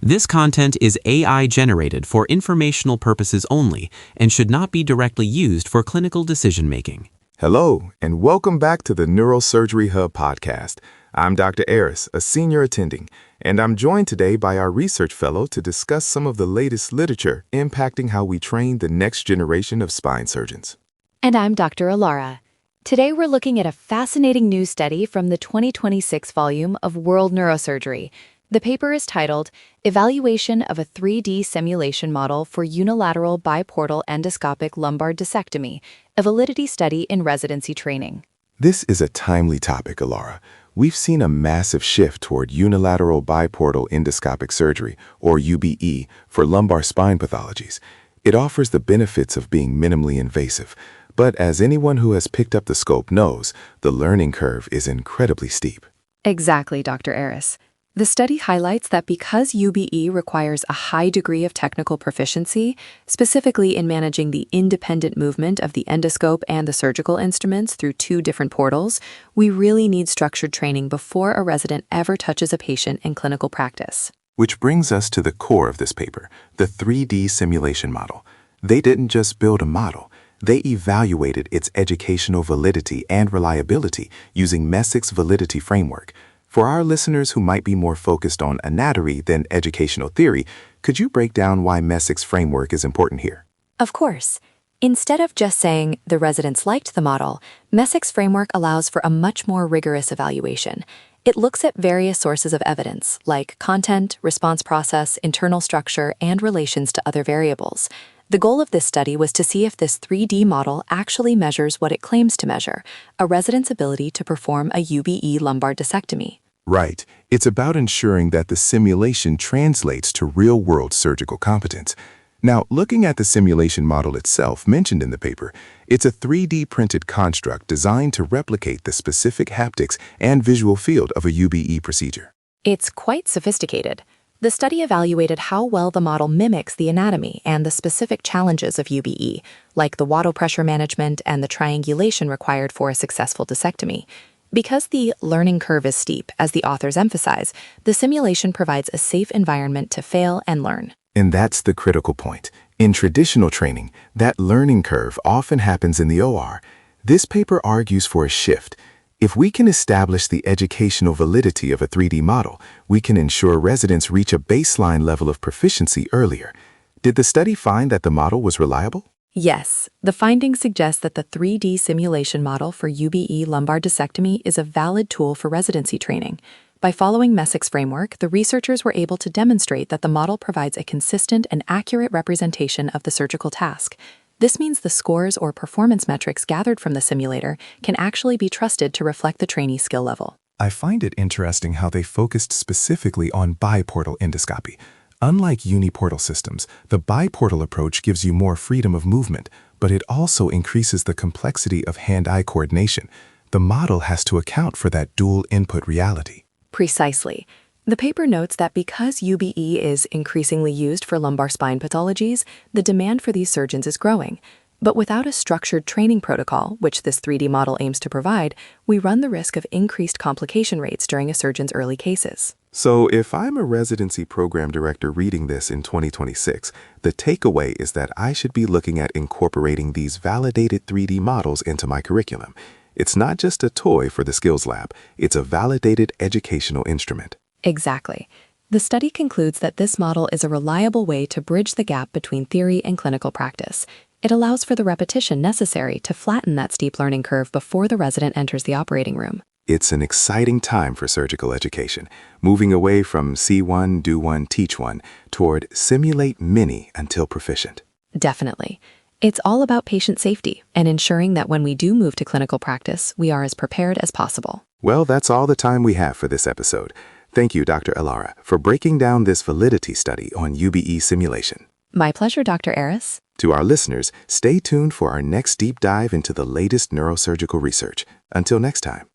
This content is AI generated for informational purposes only and should not be directly used for clinical decision-making. Hello, and welcome back to the Neurosurgery Hub podcast. I'm Dr. Aris, a senior attending, and I'm joined today by our research fellow to discuss some of the latest literature impacting how we train the next generation of spine surgeons. And I'm Dr. Alara. Today we're looking at a fascinating new study from the 2026 volume of World Neurosurgery. The paper is titled, Evaluation of a 3D Simulation Model for Unilateral Biportal Endoscopic Lumbar Discectomy, a Validity Study in Residency Training. This is a timely topic, Alara. We've seen a massive shift toward unilateral biportal endoscopic surgery, or UBE, for lumbar spine pathologies. It offers the benefits of being minimally invasive, but as anyone who has picked up the scope knows, the learning curve is incredibly steep. Exactly, Dr. Aris. The study highlights that because UBE requires a high degree of technical proficiency, specifically in managing the independent movement of the endoscope and the surgical instruments through two different portals, we really need structured training before a resident ever touches a patient in clinical practice. Which brings us to the core of this paper, the 3D simulation model. They didn't just build a model. They evaluated its educational validity and reliability using Messick's validity framework. For our listeners who might be more focused on anatomy than educational theory, could you break down why Messick's framework is important here? Of course. Instead of just saying the residents liked the model, Messick's framework allows for a much more rigorous evaluation. It looks at various sources of evidence, like content, response process, internal structure, and relations to other variables. The goal of this study was to see if this 3D model actually measures what it claims to measure, a resident's ability to perform a UBE lumbar discectomy. Right. It's about ensuring that the simulation translates to real-world surgical competence. Now, looking at the simulation model itself mentioned in the paper, it's a 3D printed construct designed to replicate the specific haptics and visual field of a UBE procedure. It's quite sophisticated. The study evaluated how well the model mimics the anatomy and the specific challenges of UBE, like the wattle pressure management and the triangulation required for a successful discectomy. Because the learning curve is steep, as the authors emphasize, the simulation provides a safe environment to fail and learn. And that's the critical point. In traditional training, that learning curve often happens in the OR. This paper argues for a shift. If we can establish the educational validity of a 3D model, we can ensure residents reach a baseline level of proficiency earlier. Did the study find that the model was reliable? Yes, the findings suggest that the 3D simulation model for UBE lumbar discectomy is a valid tool for residency training. By following Messick's framework, the researchers were able to demonstrate that the model provides a consistent and accurate representation of the surgical task. This means the scores or performance metrics gathered from the simulator can actually be trusted to reflect the trainee skill level. I find it interesting how they focused specifically on biportal endoscopy. Unlike uniportal systems, the biportal approach gives you more freedom of movement, but it also increases the complexity of hand-eye coordination. The model has to account for that dual input reality. Precisely. The paper notes that because UBE is increasingly used for lumbar spine pathologies, the demand for these surgeons is growing. But without a structured training protocol, which this 3D model aims to provide, we run the risk of increased complication rates during a surgeon's early cases. So if I'm a residency program director reading this in 2026, the takeaway is that I should be looking at incorporating these validated 3D models into my curriculum. It's not just a toy for the skills lab, it's a validated educational instrument. Exactly. The study concludes that this model is a reliable way to bridge the gap between theory and clinical practice. It allows for the repetition necessary to flatten that steep learning curve before the resident enters the operating room. It's an exciting time for surgical education, moving away from see one, do one, teach one, toward simulate many until proficient. Definitely. It's all about patient safety and ensuring that when we do move to clinical practice, we are as prepared as possible. Well, that's all the time we have for this episode. Thank you, Dr. Alara, for breaking down this validity study on UBE simulation. My pleasure, Dr. Aris. To our listeners, stay tuned for our next deep dive into the latest neurosurgical research. Until next time.